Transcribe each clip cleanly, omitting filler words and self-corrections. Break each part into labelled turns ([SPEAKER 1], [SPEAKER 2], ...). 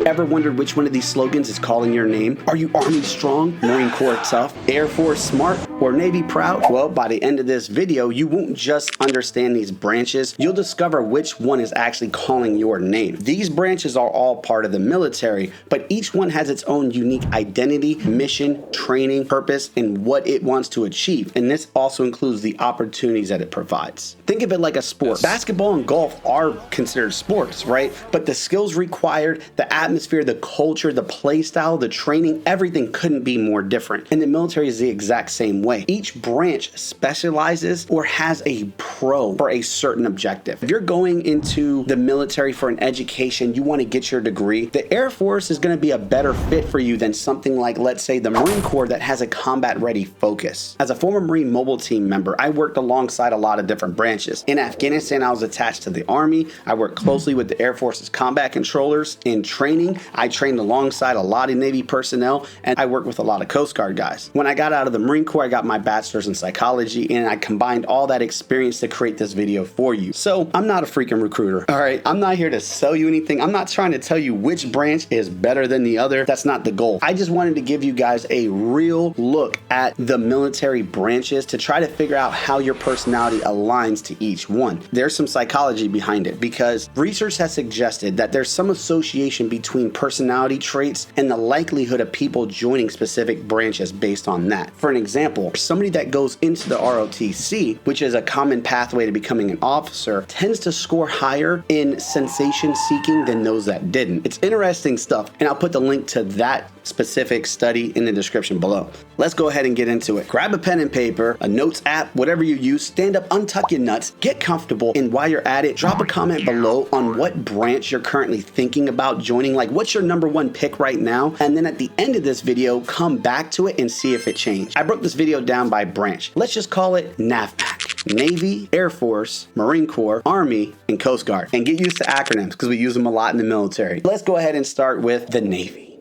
[SPEAKER 1] ever wondered which one of these slogans is calling your name? Are you Army strong, Marine Corps tough, Air Force smart, or Navy proud? Well, by the end of this video, you won't just understand these branches, you'll discover which one is actually calling your name. These branches are all part of the military, but each one has its own unique identity, mission, training, purpose, and what it wants to achieve. And this also includes the opportunities that it provides. Think of it like a sport. Basketball and golf are considered sports, right? But the skills required, the atmosphere, the culture, the play style, the training, everything couldn't be more different. And the military is the exact same way. Each branch specializes or has a pro for a certain objective. If you're going into the military for an education, you want to get your degree, the Air Force is going to be a better fit for you than something like, let's say, the Marine Corps that has a combat ready focus. As a former Marine mobile team member, I worked alongside a lot of different branches. In Afghanistan, I was attached to the Army. I worked closely with the Air Force's combat controllers. In training, I trained alongside a lot of Navy personnel, and I worked with a lot of Coast Guard guys. When I got out of the Marine Corps, I got my bachelor's in psychology, and I combined all that experience to create this video for you. So I'm not a freaking recruiter, all right? I'm not here to sell you anything. I'm not trying to tell you which branch is better than the other. That's not the goal. I just wanted to give you guys a real look at the military branches to try to figure out how your personality aligns to each one. There's some psychology behind it because research has suggested that there's some association between personality traits and the likelihood of people joining specific branches based on that. For an example, somebody that goes into the ROTC, which is a common pathway to becoming an officer, tends to score higher in sensation seeking than those that didn't. It's interesting stuff, and I'll put the link to that specific study in the description below. Let's go ahead and get into it. Grab a pen and paper, a notes app, whatever you use, stand up, untuck your nuts, get comfortable, and while you're at it, drop a comment below on what branch you're currently thinking about joining, like what's your number one pick right now, and then at the end of this video, come back to it and see if it changed. I broke this video down by branch. Let's just call it NAVPAC. Navy, Air Force, Marine Corps, Army, and Coast Guard. And get used to acronyms because we use them a lot in the military. Let's go ahead and start with the Navy.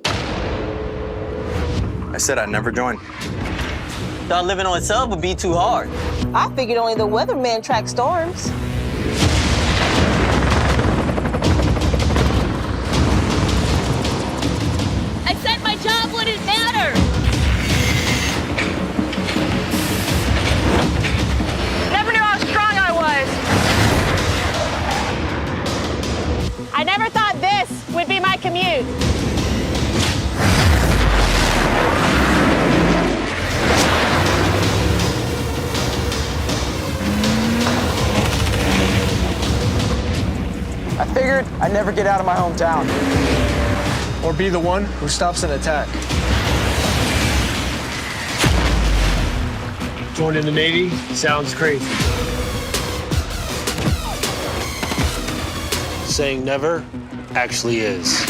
[SPEAKER 2] I said I'd never join.
[SPEAKER 3] Thought living on sub would be too hard.
[SPEAKER 4] I figured only the weatherman track storms.
[SPEAKER 5] I said my job wouldn't matter.
[SPEAKER 6] Never knew how strong I was. I never thought this would be my commute.
[SPEAKER 7] I figured I'd never get out of my hometown. Or be the one who stops an attack.
[SPEAKER 8] Joining the Navy sounds crazy. Saying never actually is.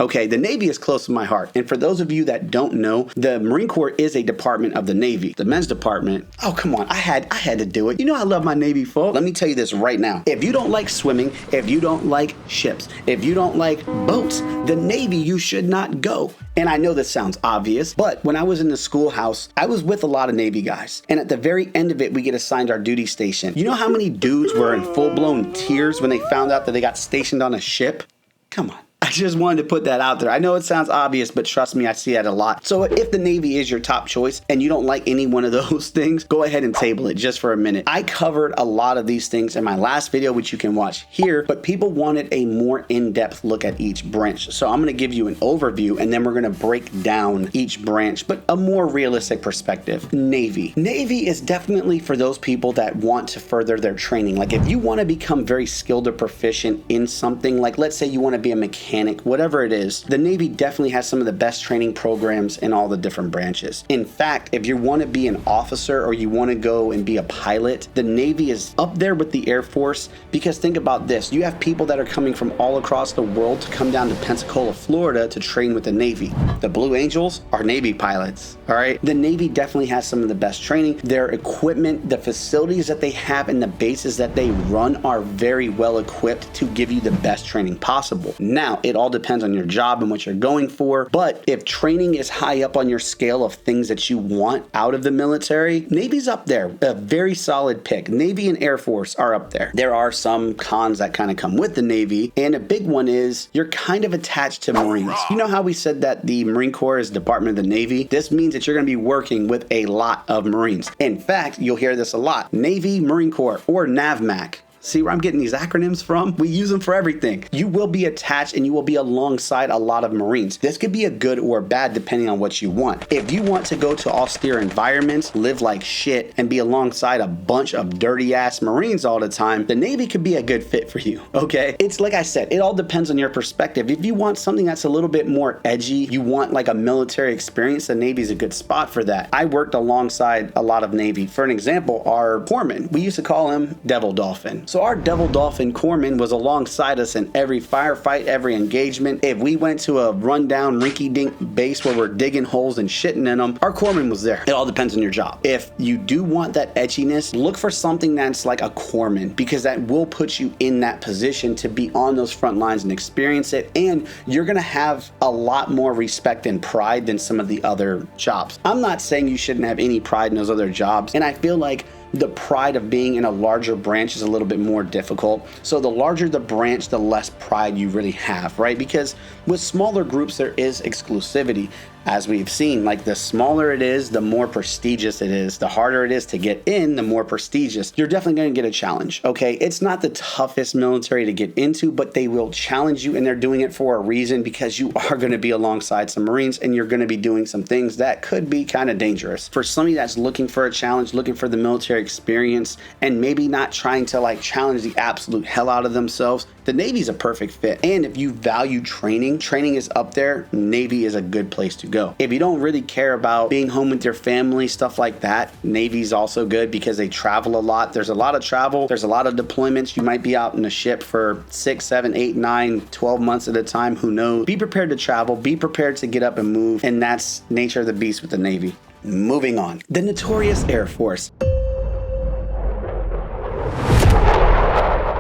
[SPEAKER 1] Okay, the Navy is close to my heart. And for those of you that don't know, the Marine Corps is a department of the Navy. The men's department, oh, come on, I had to do it. You know I love my Navy folk. Let me tell you this right now. If you don't like swimming, if you don't like ships, if you don't like boats, the Navy, you should not go. And I know this sounds obvious, but when I was in the schoolhouse, I was with a lot of Navy guys. And at the very end of it, we get assigned our duty station. You know how many dudes were in full-blown tears when they found out that they got stationed on a ship? Come on. I just wanted to put that out there. I know it sounds obvious, but trust me, I see that a lot. So if the Navy is your top choice and you don't like any one of those things, go ahead and table it just for a minute. I covered a lot of these things in my last video, which you can watch here, but people wanted a more in-depth look at each branch. So I'm going to give you an overview and then we're going to break down each branch, but a more realistic perspective. Navy. Navy is definitely for those people that want to further their training. Like if you want to become very skilled or proficient in something, like let's say you want to be a mechanic, whatever it is, the Navy definitely has some of the best training programs in all the different branches. In fact, if you want to be an officer or you want to go and be a pilot, the Navy is up there with the Air Force because think about this. You have people that are coming from all across the world to come down to Pensacola, Florida to train with the Navy. The Blue Angels are Navy pilots, all right? The Navy definitely has some of the best training. Their equipment, the facilities that they have and the bases that they run are very well equipped to give you the best training possible. Now, It all depends on your job and what you're going for. But if training is high up on your scale of things that you want out of the military, Navy's up there. A very solid pick. Navy and Air Force are up there. There are some cons that kind of come with the Navy, and a big one is you're kind of attached to Marines. You know how we said that the Marine Corps is Department of the Navy? This means that you're going to be working with a lot of Marines. In fact, you'll hear this a lot. Navy, Marine Corps, or NAVMAC. See where I'm getting these acronyms from? We use them for everything. You will be attached and you will be alongside a lot of Marines. This could be a good or bad depending on what you want. If you want to go to austere environments, live like shit, and be alongside a bunch of dirty ass Marines all the time, the Navy could be a good fit for you, okay? It's like I said, it all depends on your perspective. If you want something that's a little bit more edgy, you want like a military experience, the Navy's a good spot for that. I worked alongside a lot of Navy. For an example, our corpsman, we used to call him Devil Dolphin. So our Devil Dolphin corpsman was alongside us in every firefight, every engagement. If we went to a rundown rinky-dink base where we're digging holes and shitting in them, our corpsman was there. It all depends on your job. If you do want that edginess, look for something that's like a corpsman, because that will put you in that position to be on those front lines and experience it, and you're gonna have a lot more respect and pride than some of the other jobs. I'm not saying you shouldn't have any pride in those other jobs, and I feel like the pride of being in a larger branch is a little bit more difficult. So the larger the branch, the less pride you really have, right? Because with smaller groups, there is exclusivity. As we've seen, like the smaller it is, the more prestigious it is. The harder it is to get in, the more prestigious. You're definitely going to get a challenge, okay? It's not the toughest military to get into, but they will challenge you, and they're doing it for a reason, because you are going to be alongside some Marines and you're going to be doing some things that could be kind of dangerous. For somebody that's looking for a challenge, looking for the military experience, and maybe not trying to like challenge the absolute hell out of themselves, the Navy's a perfect fit. And if you value training, training is up there. Navy is a good place to go. If you don't really care about being home with your family, stuff like that, Navy's also good because they travel a lot. There's a lot of travel. There's a lot of deployments. You might be out in a ship for 6, 7, 8, 9, 12 months at a time. Who knows? Be prepared to travel. Be prepared to get up and move. And that's nature of the beast with the Navy. Moving on. The notorious Air Force.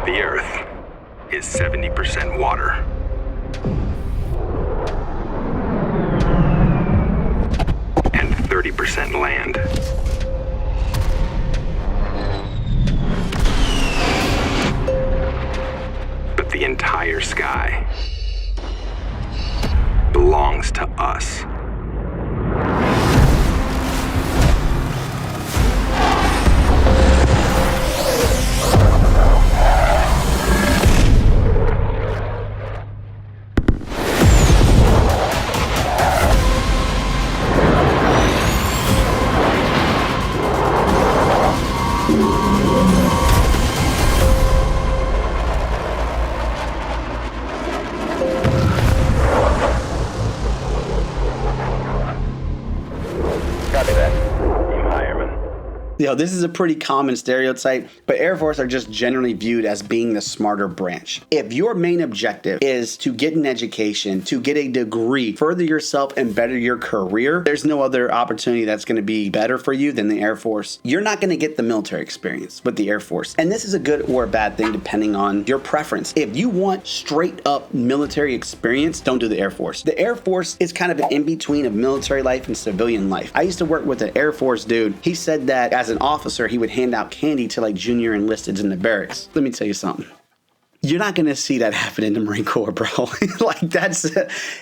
[SPEAKER 2] The Earth is 70% water. And 30% land. But the entire sky belongs to us.
[SPEAKER 1] Yo, this is a pretty common stereotype, but Air Force are just generally viewed as being the smarter branch. If your main objective is to get an education, to get a degree, further yourself and better your career, there's no other opportunity that's going to be better for you than the Air Force. You're not going to get the military experience with the Air Force. And this is a good or a bad thing depending on your preference. If you want straight up military experience, don't do the Air Force. The Air Force is kind of an in-between of military life and civilian life. I used to work with an Air Force dude. He said that as an officer, he would hand out candy to like junior enlisteds in the barracks. Let me tell you something. You're not going to see that happen in the Marine Corps, bro. Like, that's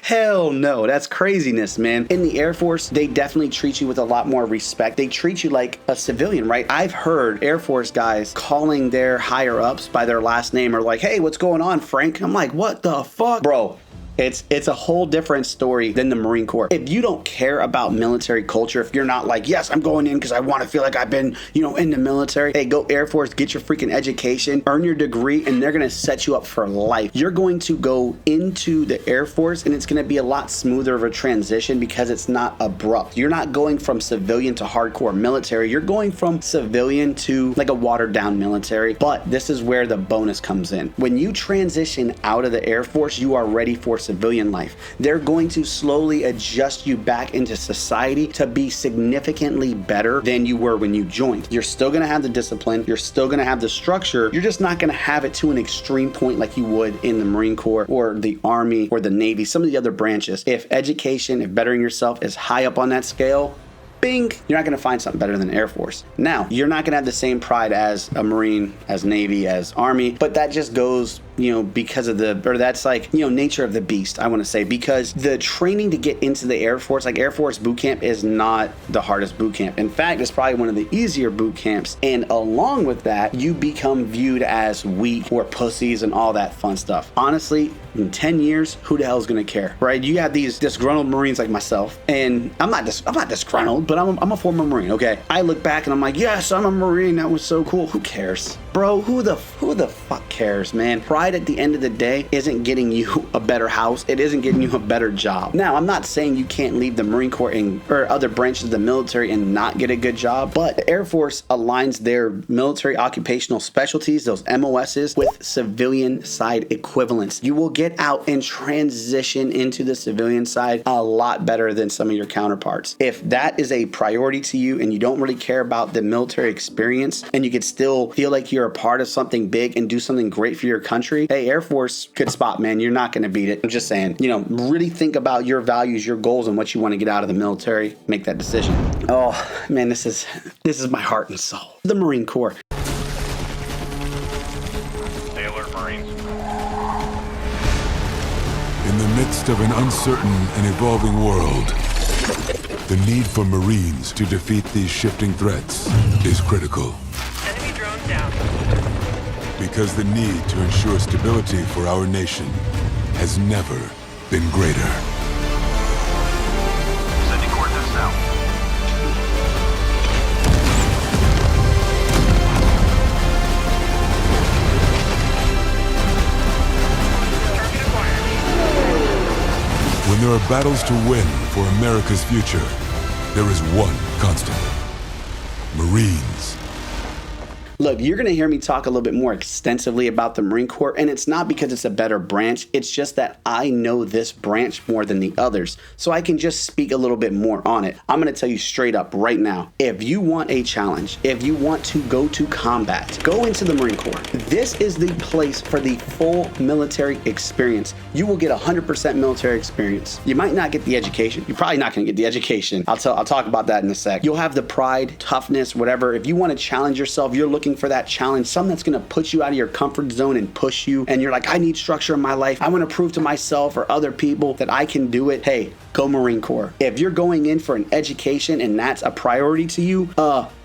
[SPEAKER 1] hell no. That's craziness, man. In the Air Force, they definitely treat you with a lot more respect. They treat you like a civilian, right? I've heard Air Force guys calling their higher ups by their last name, or like, hey, what's going on, Frank? I'm like, what the fuck? Bro, it's a whole different story than the Marine Corps. If you don't care about military culture, if you're not like, yes, I'm going in because I want to feel like I've been, in the military. Hey, go Air Force, get your freaking education, earn your degree, and they're going to set you up for life. You're going to go into the Air Force and it's going to be a lot smoother of a transition because it's not abrupt. You're not going from civilian to hardcore military. You're going from civilian to like a watered down military. But this is where the bonus comes in. When you transition out of the Air Force, you are ready for civilian life. They're going to slowly adjust you back into society to be significantly better than you were when you joined. You're still going to have the discipline, you're still going to have the structure, you're just not going to have it to an extreme point like you would in the Marine Corps or the Army or the Navy, some of the other branches. If education, if bettering yourself is high up on that scale, bing, you're not going to find something better than the Air Force. Now, you're not going to have the same pride as a Marine, as Navy, as Army, but that just goes, because of that's like, nature of the beast, I want to say, because the training to get into the Air Force, like Air Force boot camp, is not the hardest boot camp. In fact, it's probably one of the easier boot camps. And along with that, you become viewed as weak or pussies and all that fun stuff. Honestly, in 10 years, who the hell is going to care, right? You have these disgruntled Marines like myself, and I'm not disgruntled, but I'm a former Marine, okay? I look back and I'm like, yes, I'm a Marine. That was so cool. Who cares? Bro, who the fuck cares, man? Pride at the end of the day isn't getting you a better house. It isn't getting you a better job. Now, I'm not saying you can't leave the Marine Corps or other branches of the military and not get a good job, but the Air Force aligns their military occupational specialties, those MOSs, with civilian side equivalents. You will get out and transition into the civilian side a lot better than some of your counterparts. If that is a priority to you and you don't really care about the military experience and you could still feel like you're a part of something big and do something great for your country, hey, Air Force, good spot, man. You're not going to beat it. I'm just saying, really think about your values, your goals, and what you want to get out of the military. Make that decision. Oh, man, this is my heart and soul. The Marine Corps.
[SPEAKER 2] Stay alert, Marines.
[SPEAKER 9] In the midst of an uncertain and evolving world, the need for Marines to defeat these shifting threats is critical.
[SPEAKER 10] Enemy drone down.
[SPEAKER 9] Because the need to ensure stability for our nation has never been greater.
[SPEAKER 2] Sending coordinates now.
[SPEAKER 10] Target acquired.
[SPEAKER 9] When there are battles to win for America's future, there is one constant: Marines.
[SPEAKER 1] Look, you're going to hear me talk a little bit more extensively about the Marine Corps, and it's not because it's a better branch. It's just that I know this branch more than the others, so I can just speak a little bit more on it. I'm going to tell you straight up right now, if you want a challenge, if you want to go to combat, go into the Marine Corps. This is the place for the full military experience. You will get 100% military experience. You might not get the education. You're probably not going to get the education. I'll talk about that in a sec. You'll have the pride, toughness, whatever. If you want to challenge yourself, you're looking for that challenge, something that's going to put you out of your comfort zone and push you, and you're like, I need structure in my life. I want to prove to myself or other people that I can do it. Hey, go Marine Corps. If you're going in for an education and that's a priority to you,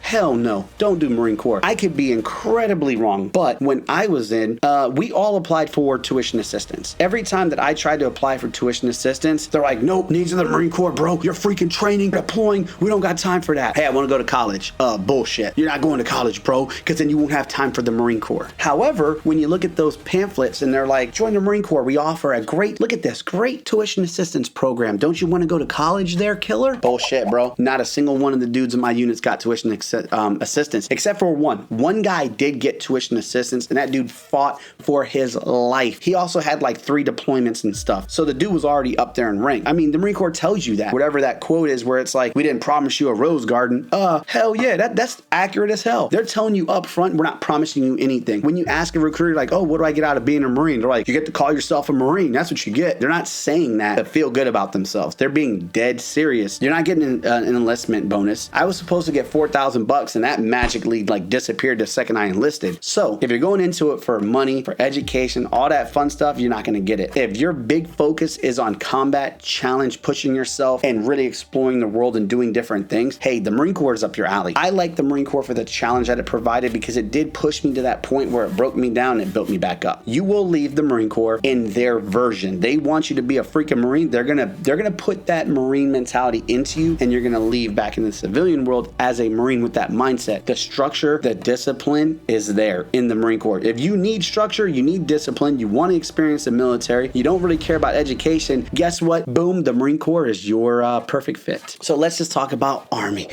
[SPEAKER 1] hell no, don't do Marine Corps. I could be incredibly wrong, but when I was in, we all applied for tuition assistance. Every time that I tried to apply for tuition assistance, they're like, nope, needs of the Marine Corps, bro. You're freaking training, deploying. We don't got time for that. Hey, I want to go to college. Bullshit. You're not going to college, bro, because then you won't have time for the Marine Corps. However, when you look at those pamphlets and they're like, join the Marine Corps, we offer a great, look at this, great tuition assistance program. Don't you want to go to college there, killer? Bullshit, bro. Not a single one of the dudes in my units got tuition assistance, except for one. One guy did get tuition assistance, and that dude fought for his life. He also had like 3 deployments and stuff. So the dude was already up there in rank. I mean, the Marine Corps tells you that. Whatever that quote is where it's like, we didn't promise you a rose garden. Hell yeah, that's accurate as hell. They're telling you up front, we're not promising you anything. When you ask a recruiter like, oh, what do I get out of being a Marine? They're like, you get to call yourself a Marine. That's what you get. They're not saying that to feel good about themselves. They're being dead serious. You're not getting an enlistment bonus. I was supposed to get $4,000 and that magically like disappeared the second I enlisted. So if you're going into it for money, for education, all that fun stuff, you're not going to get it. If your big focus is on combat, challenge, pushing yourself, and really exploring the world and doing different things, hey, the Marine Corps is up your alley. I like the Marine Corps for the challenge that it provided because it did push me to that point where it broke me down and built me back up. You will leave the Marine Corps in their version. They want you to be a freaking Marine. They're gonna put that Marine mentality into you, and you're gonna leave back in the civilian world as a Marine with that mindset. The structure, the discipline is there in the Marine Corps. If you need structure, you need discipline, you want to experience the military, you don't really care about education, guess what? Boom, the Marine Corps is your perfect fit. So let's just talk about Army.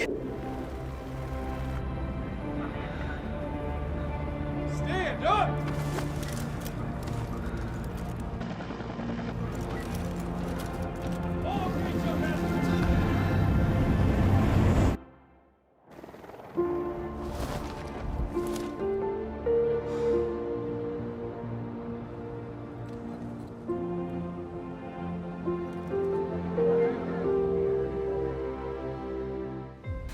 [SPEAKER 7] Stand up!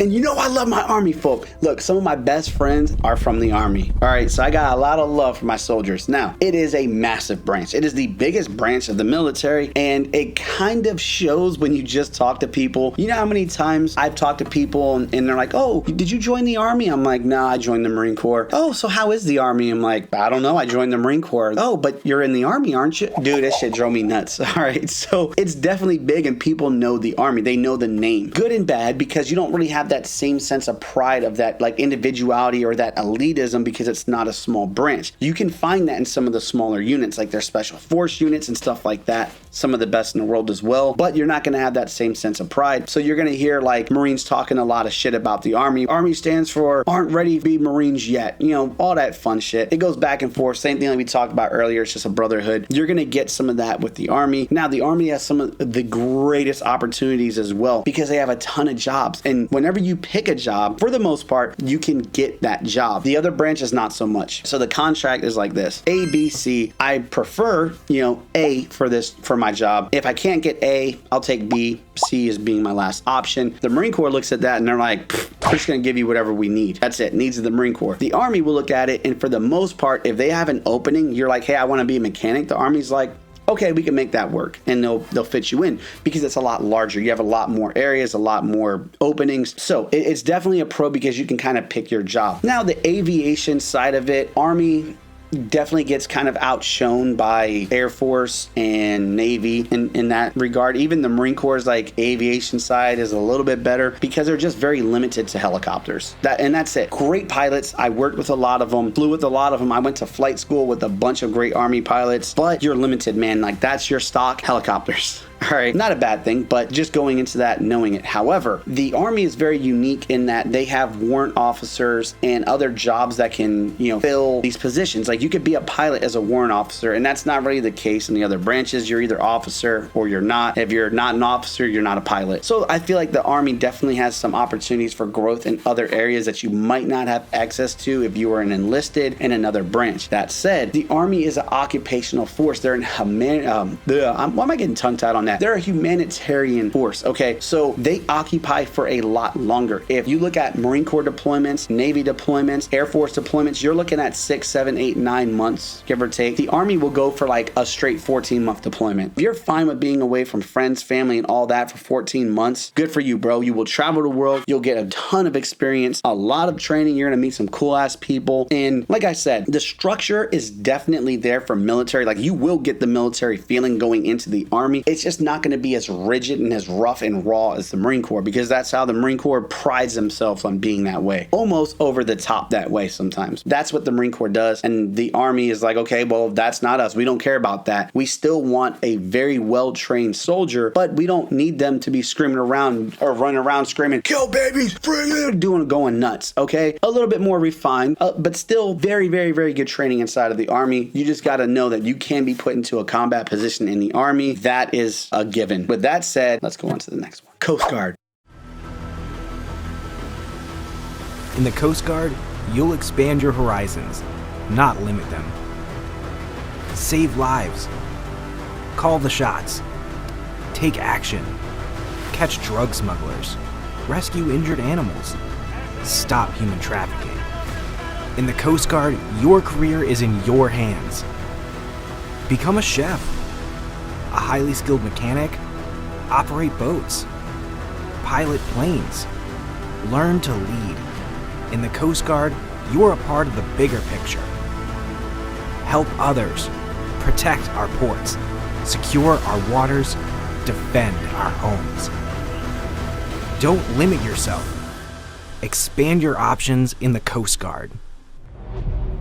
[SPEAKER 1] And you know I love my Army folk. Look, some of my best friends are from the Army. All right, so I got a lot of love for my soldiers. Now, it is a massive branch. It is the biggest branch of the military, and it kind of shows when you just talk to people. You know how many times I've talked to people and they're like, oh, did you join the Army? I'm like, nah, I joined the Marine Corps. Oh, so how is the Army? I'm like, I don't know, I joined the Marine Corps. Oh, but you're in the Army, aren't you? Dude, that shit drove me nuts. All right, so it's definitely big and people know the Army. They know the name. Good and bad, because you don't really have that same sense of pride of that like individuality or that elitism, because it's not a small branch. You can find that in some of the smaller units, like their special force units and stuff like that. Some of the best in the world as well, but you're not going to have that same sense of pride. So you're going to hear like Marines talking a lot of shit about the Army. Army stands for aren't ready to be Marines yet. You know, all that fun shit. It goes back and forth. Same thing like we talked about earlier. It's just a brotherhood. You're going to get some of that with the Army. Now, the Army has some of the greatest opportunities as well, because they have a ton of jobs. And whenever you pick a job, for the most part, you can get that job. The other branches, not so much. So the contract is like this: A, B, C. I prefer, you know, A for my job. If I can't get A, I'll take B. C is being my last option. The Marine Corps looks at that and they're like, we're just going to give you whatever we need. That's it. Needs of the Marine Corps. The Army will look at it, and for the most part, if they have an opening, you're like, hey, I want to be a mechanic. The Army's like, okay, we can make that work, and they'll fit you in, because it's a lot larger. You have a lot more areas, a lot more openings. So it's definitely a pro, because you can kind of pick your job. Now, the aviation side of it, Army definitely gets kind of outshone by Air Force and Navy in that regard. Even the Marine Corps' like aviation side is a little bit better, because they're just very limited to helicopters. That's it. Great pilots. I worked with a lot of them, flew with a lot of them. I went to flight school with a bunch of great Army pilots, but you're limited, man. Like, that's your stock, helicopters. All right, not a bad thing, but just going into that, knowing it. However, the Army is very unique in that they have warrant officers and other jobs that can, you know, fill these positions. Like, you could be a pilot as a warrant officer, and that's not really the case in the other branches. You're either officer or you're not. If you're not an officer, you're not a pilot. So I feel like the Army definitely has some opportunities for growth in other areas that you might not have access to if you were an enlisted in another branch. That said, the Army is an occupational force. They're why am I getting tongue-tied on that? They're a humanitarian force, okay? So they occupy for a lot longer. If you look at Marine Corps deployments, Navy deployments, Air Force deployments, you're looking at 6, 7, 8, 9 months, give or take. The Army will go for like a straight 14-month deployment. If you're fine with being away from friends, family, and all that for 14 months, good for you, bro. You will travel the world. You'll get a ton of experience, a lot of training. You're gonna meet some cool-ass people. And like I said, the structure is definitely there for military. Like, you will get the military feeling going into the Army. It's just not going to be as rigid and as rough and raw as the Marine Corps, because that's how the Marine Corps prides themselves on being that way, almost over the top that way sometimes. That's what the Marine Corps does, and the Army is like, okay, well, that's not us. We don't care about that. We still want a very well-trained soldier, but we don't need them to be screaming around or running around screaming, kill babies, going nuts, okay? A little bit more refined, but still very, very, very good training inside of the Army. You just got to know that you can be put into a combat position in the Army. That is a given. With that said, let's go on to the next one. Coast Guard.
[SPEAKER 11] In the Coast Guard, you'll expand your horizons, not limit them. Save lives. Call the shots. Take action. Catch drug smugglers. Rescue injured animals. Stop human trafficking. In the Coast Guard, your career is in your hands. Become a chef, a highly skilled mechanic, operate boats, pilot planes, learn to lead. In the Coast Guard, you are a part of the bigger picture. Help others, protect our ports, secure our waters, defend our homes. Don't limit yourself. Expand your options in the Coast Guard.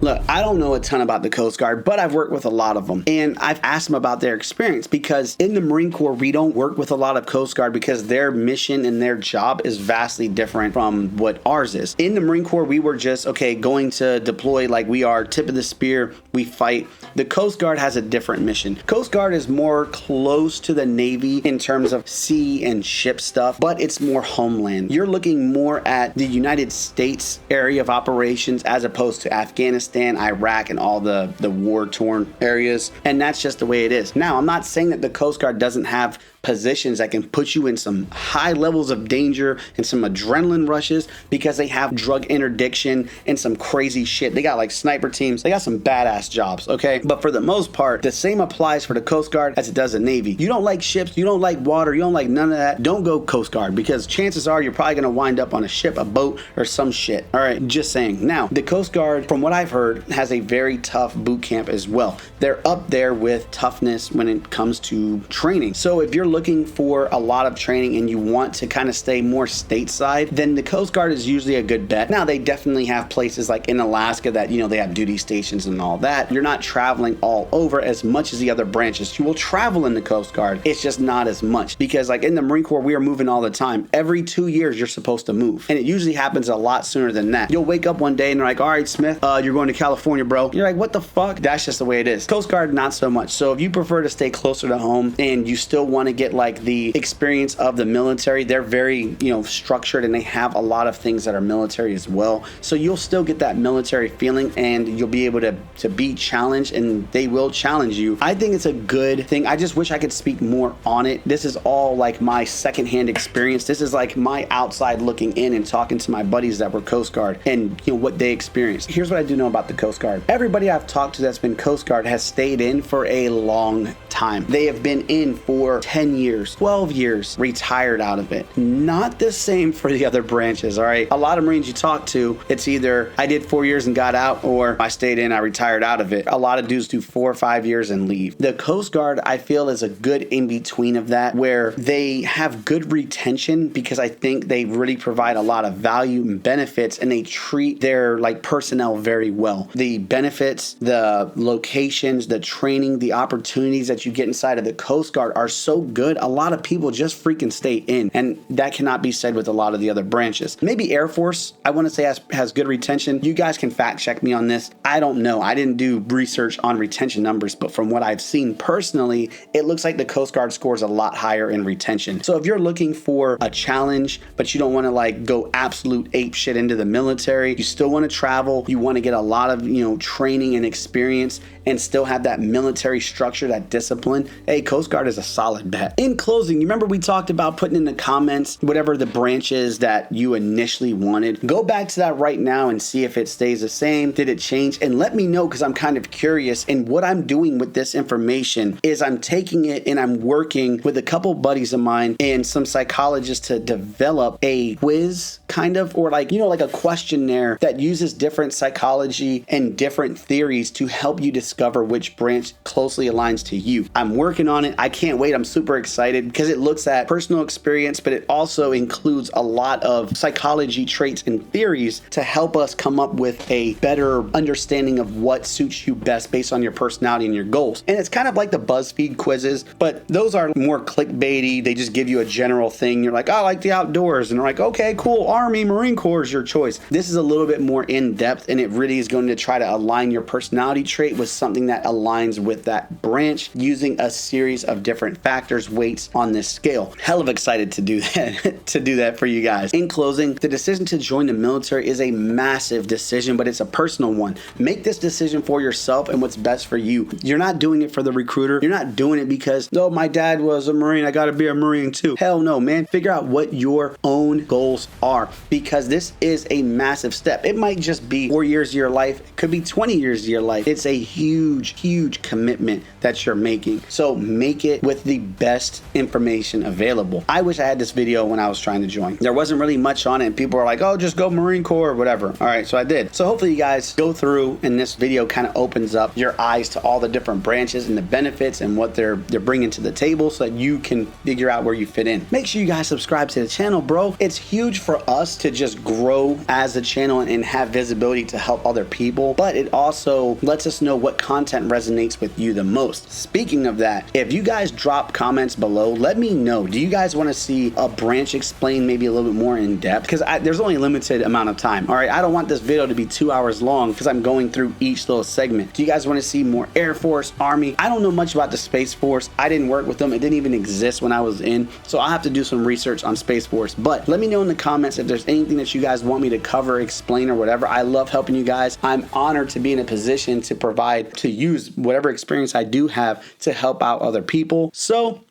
[SPEAKER 1] Look, I don't know a ton about the Coast Guard, but I've worked with a lot of them. And I've asked them about their experience, because in the Marine Corps, we don't work with a lot of Coast Guard because their mission and their job is vastly different from what ours is. In the Marine Corps, we were just, okay, going to deploy like we are, tip of the spear, we fight. The Coast Guard has a different mission. Coast Guard is more close to the Navy in terms of sea and ship stuff, but it's more homeland. You're looking more at the United States area of operations as opposed to Afghanistan Afghanistan, Iraq, and all the war-torn areas, and that's just the way it is. Now, I'm not saying that the Coast Guard doesn't have positions that can put you in some high levels of danger and some adrenaline rushes, because they have drug interdiction and some crazy shit. They got like sniper teams. They got some badass jobs, okay? But for the most part, the same applies for the Coast Guard as it does the Navy. You don't like ships, you don't like water, you don't like none of that, don't go Coast Guard, because chances are you're probably gonna wind up on a ship, a boat, or some shit. All right, just saying. Now, the Coast Guard, from what I've heard, has a very tough boot camp as well. They're up there with toughness when it comes to training. So if you're looking for a lot of training and you want to kind of stay more stateside, then the Coast Guard is usually a good bet. Now, they definitely have places like in Alaska that, you know, they have duty stations and all that. You're not traveling all over as much as the other branches. You will travel in the Coast Guard. It's just not as much, because like in the Marine Corps, we are moving all the time. Every 2 years, you're supposed to move. And it usually happens a lot sooner than that. You'll wake up one day and they're like, all right, Smith, you're going to California, bro. You're like, what the fuck? That's just the way it is. Coast Guard, not so much. So if you prefer to stay closer to home and you still want to get like the experience of the military, they're very, you know, structured, and they have a lot of things that are military as well. So you'll still get that military feeling, and you'll be able to be challenged, and they will challenge you. I think it's a good thing. I just wish I could speak more on it. This is all like my secondhand experience. This is like my outside looking in and talking to my buddies that were Coast Guard and, you know, what they experienced. Here's what I do know about the Coast Guard. Everybody I've talked to that's been Coast Guard has stayed in for a long time. They have been in for 10 years, 12 years, retired out of it. Not the same for the other branches, all right? A lot of Marines you talk to, it's either I did 4 years and got out, or I stayed in, I retired out of it. A lot of dudes do 4 or 5 years and leave. The Coast Guard, I feel, is a good in-between of that, where they have good retention, because I think they really provide a lot of value and benefits, and they treat their like personnel very well. The benefits, the locations, the training, the opportunities that you get inside of the Coast Guard are so good. A lot of people just freaking stay in, and that cannot be said with a lot of the other branches. Maybe Air Force, I want to say, has good retention. You guys can fact check me on this. I don't know. I didn't do research on retention numbers, but from what I've seen personally, it looks like the Coast Guard scores a lot higher in retention. So if you're looking for a challenge, but you don't want to like go absolute ape shit into the military, you still want to travel, you want to get a lot of, you know, training and experience, and still have that military structure, that discipline, hey, Coast Guard is a solid bet. In closing, you remember we talked about putting in the comments whatever the branches that you initially wanted. Go back to that right now and see if it stays the same. Did it change? And let me know, because I'm kind of curious. And what I'm doing with this information is I'm taking it and I'm working with a couple buddies of mine and some psychologists to develop a quiz, kind of, or like, you know, like a questionnaire that uses different psychology and different theories to help you discover which branch closely aligns to you. I'm working on it. I can't wait. I'm super excited because it looks at personal experience, but it also includes a lot of psychology traits and theories to help us come up with a better understanding of what suits you best based on your personality and your goals. And it's kind of like the BuzzFeed quizzes, but those are more clickbaity. They just give you a general thing. You're like, oh, I like the outdoors. And they're like, okay, cool. Army, Marine Corps is your choice. This is a little bit more in depth, and it really is going to try to align your personality trait with something that aligns with that branch using a series of different factors, weights on this scale. Hell of excited to do that, to do that for you guys. In closing, the decision to join the military is a massive decision, but it's a personal one. Make this decision for yourself and what's best for you. You're not doing it for the recruiter. You're not doing it because, oh, my dad was a Marine, I gotta be a Marine too. Hell no, man. Figure out what your own goals are, because this is a massive step. It might just be 4 years of your life. It could be 20 years of your life. It's a huge, huge commitment that you're making. So make it with the best information available. I wish I had this video when I was trying to join. There wasn't really much on it, and people were like, oh, just go Marine Corps or whatever. All right, so I did. So hopefully you guys go through, and this video kind of opens up your eyes to all the different branches and the benefits and what they're bringing to the table, so that you can figure out where you fit in. Make sure you guys subscribe to the channel, bro. It's huge for us to just grow as a channel and have visibility to help other people, but it also lets us know what content resonates with you the most. Speaking of that, if you guys drop comments below, let me know. Do you guys want to see a branch explained maybe a little bit more in depth? Because there's only a limited amount of time. All right, I don't want this video to be 2 hours long because I'm going through each little segment. Do you guys want to see more Air Force, Army? I don't know much about the Space Force. I didn't work with them. It didn't even exist when I was in, so I'll have to do some research on Space Force. But let me know in the comments if there's anything that you guys want me to cover, explain, or whatever. I love helping you guys. I'm honored to be in a position to provide, to use whatever experience I do have to help out other people. So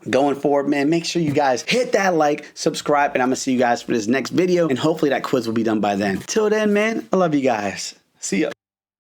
[SPEAKER 1] going forward, man, make sure you guys hit that like, subscribe, and I'm gonna see you guys for this next video, and hopefully that quiz will be done by then. Till then, man, I love you guys. See ya.